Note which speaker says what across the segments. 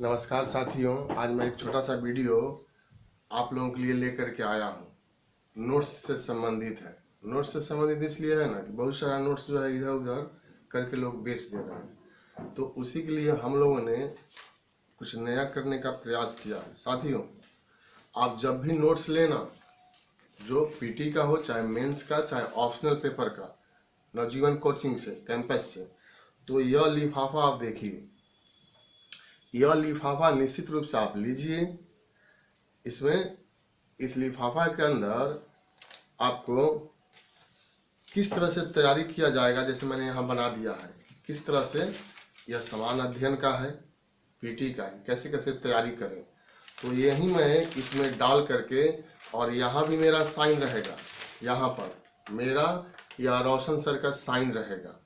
Speaker 1: नमस्कार साथियों, आज मैं एक छोटा सा वीडियो आप लोगों के लिए लेकर के आया हूँ। नोट्स से संबंधित है। नोट्स से संबंधित इसलिए है ना कि बहुत सारा नोट्स जो है इधर उधर करके लोग बेच दे रहे हैं, तो उसी के लिए हम लोगों ने कुछ नया करने का प्रयास किया है। साथियों, आप जब भी नोट्स लेना, जो पीटी का हो, चाहे मेंस का, चाहे ऑप्शनल पेपर का, नवजीवन कोचिंग से, कैंपस से, तो यह लिफाफा आप देखिए। यह लिफाफा निश्चित रूप से आप लीजिए। इसमें इस लिफाफा के अंदर आपको किस तरह से तैयारी किया जाएगा, जैसे मैंने यहाँ बना दिया है, किस तरह से यह समान अध्ययन का है, पीटी का, कैसे कैसे तैयारी करें। तो यही मैं इसमें डाल करके, और यहाँ भी मेरा साइन रहेगा, यहाँ पर मेरा या रोशन सर का साइन रहेगा,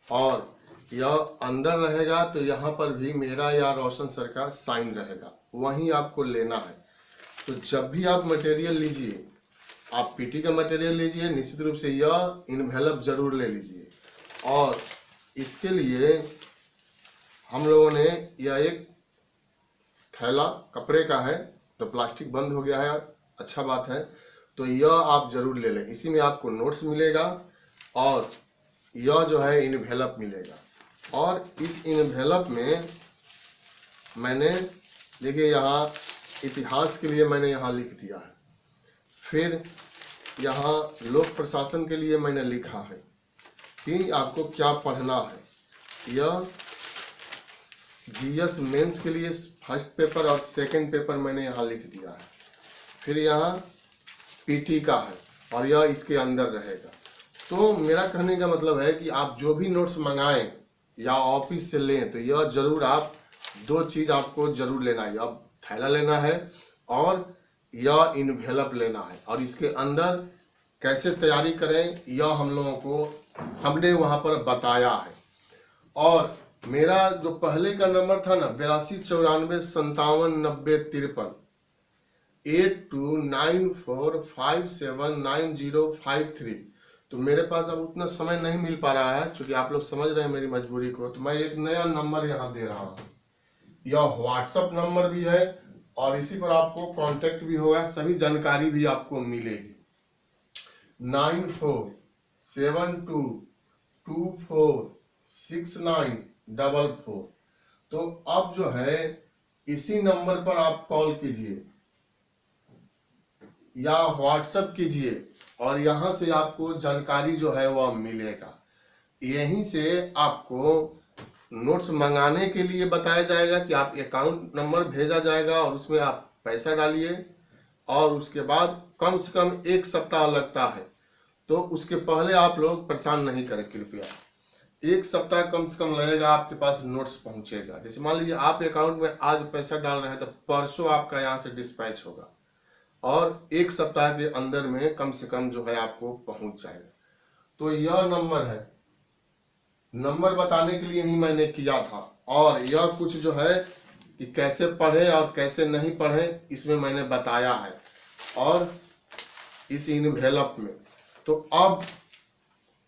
Speaker 1: और यह अंदर रहेगा तो यहाँ पर भी मेरा या रोशन सर का साइन रहेगा। वहीं आपको लेना है। तो जब भी आप मटेरियल लीजिए, आप पीटी का मटेरियल लीजिए, निश्चित रूप से यह इन्वेलप जरूर ले लीजिए। और इसके लिए हम लोगों ने यह एक थैला कपड़े का है, तो प्लास्टिक बंद हो गया है, अच्छा बात है। तो यह आप जरूर ले लें। इसी में आपको नोट्स मिलेगा और यह जो है इन्वेलप मिलेगा। और इस इन्वेलप में मैंने देखिए यहाँ इतिहास के लिए मैंने यहाँ लिख दिया है, फिर यहाँ लोक प्रशासन के लिए मैंने लिखा है कि आपको क्या पढ़ना है। यह जीएस मेंस के लिए फर्स्ट पेपर और सेकंड पेपर मैंने यहाँ लिख दिया है। फिर यहाँ पीटी का है और यह इसके अंदर रहेगा। तो मेरा कहने का मतलब है कि आप जो भी नोट्स मंगाएं या ऑफिस से लें, तो यह जरूर आप दो चीज़ आपको जरूर लेना है। अब थैला लेना है और यह इन्वेलप लेना है। और इसके अंदर कैसे तैयारी करें यह हम लोगों को हमने वहाँ पर बताया है। और मेरा जो पहले का नंबर था ना, 8294579053, 8294579053, तो मेरे पास अब उतना समय नहीं मिल पा रहा है, क्योंकि आप लोग समझ रहे हैं मेरी मजबूरी को। तो मैं एक नया नंबर यहाँ दे रहा हूँ। यह व्हाट्सएप नंबर भी है और इसी पर आपको कांटेक्ट भी होगा, सभी जानकारी भी आपको मिलेगी। 9472246944। तो अब जो है इसी नंबर पर आप कॉल कीजिए या व्हाट्सएप कीजिए, और यहाँ से आपको जानकारी जो है वह मिलेगा। यहीं से आपको नोट्स मंगाने के लिए बताया जाएगा कि आप अकाउंट नंबर भेजा जाएगा और उसमें आप पैसा डालिए, और उसके बाद कम से कम 1 सप्ताह लगता है। तो उसके पहले आप लोग परेशान नहीं करें कृपया। 1 सप्ताह कम से कम लगेगा, आपके पास नोट्स पहुंचेगा। जैसे मान लीजिए आप अकाउंट में आज पैसा डाल रहे हैं, तो परसों आपका यहाँ से डिस्पैच होगा, और 1 सप्ताह के अंदर में कम से कम जो है आपको पहुंच जाएगा। तो यह नंबर है, नंबर बताने के लिए ही मैंने किया था। और यह कुछ जो है कि कैसे पढ़े और कैसे नहीं पढ़े, इसमें मैंने बताया है, और इस इन्वेलप में। तो अब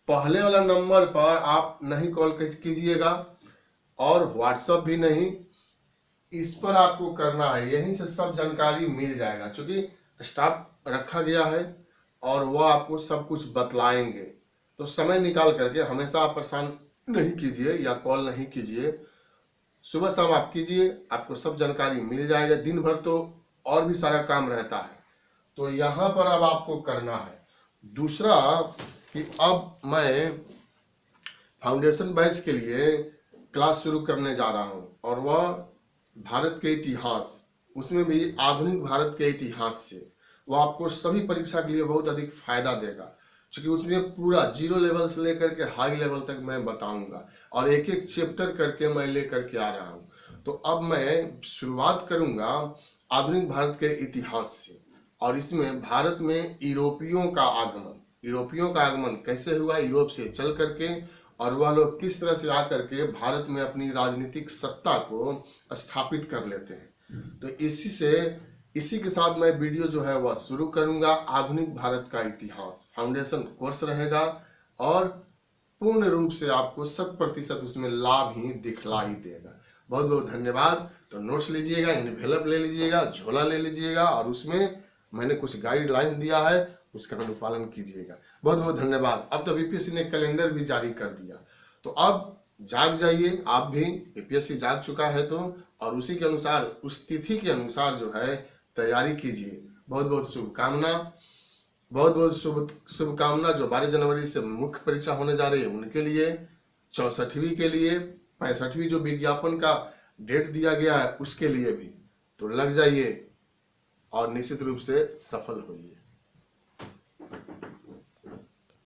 Speaker 1: पहले वाला नंबर पर आप नहीं कॉल कीजिएगा और व्हाट्सएप भी नहीं, इस पर आपको करना है। यहीं से सब जानकारी मिल जाएगा, क्योंकि स्टाफ रखा गया है और वह आपको सब कुछ बतलाएंगे। तो समय निकाल करके, हमेशा आप परेशान नहीं कीजिए या कॉल नहीं कीजिए, सुबह शाम आप कीजिए, आपको सब जानकारी मिल जाएगा। दिन भर तो और भी सारा काम रहता है, तो यहाँ पर अब आपको करना है। दूसरा कि अब मैं फाउंडेशन बैच के लिए क्लास शुरू करने जा रहा हूँ, और वह भारत के इतिहास, उसमें भी आधुनिक भारत के इतिहास से। वह आपको सभी परीक्षा के लिए बहुत अधिक फायदा देगा, क्योंकि उसमें पूरा 0 लेवल से लेकर के हाई लेवल तक मैं बताऊंगा, और एक एक चैप्टर करके मैं लेकर के आ रहा हूँ। तो अब मैं शुरुआत करूंगा आधुनिक भारत के इतिहास से, और इसमें भारत में यूरोपियों का आगमन कैसे हुआ, यूरोप से चल करके, और वह लोग किस तरह से आकर के भारत में अपनी राजनीतिक सत्ता को स्थापित कर लेते हैं। तो इसी के साथ मैं वीडियो जो है वह शुरू करूंगा। आधुनिक भारत का इतिहास फाउंडेशन कोर्स रहेगा, और पूर्ण रूप से आपको 100% उसमें लाभ ही दिखला ही देगा। बहुत बहुत धन्यवाद। तो नोट्स लीजिएगा, इन्वेलप ले लीजिएगा, झोला ले लीजिएगा और उसमें मैंने कुछ गाइडलाइंस दिया है, उसका अनुपालन कीजिएगा। बहुत बहुत धन्यवाद। अब तो बीपीएससी ने कैलेंडर भी जारी कर दिया, तो अब जाग जाइए आप भी। बीपीएससी जाग चुका है तो, और उसी के अनुसार, उस तिथि के अनुसार जो है तैयारी कीजिए। बहुत बहुत शुभकामना, बहुत बहुत शुभकामना। जो 12 जनवरी से मुख्य परीक्षा होने जा रही है उनके लिए, 64वीं के लिए, 65वीं जो विज्ञापन का डेट दिया गया है उसके लिए भी, तो लग जाइए और निश्चित रूप से सफल होइए।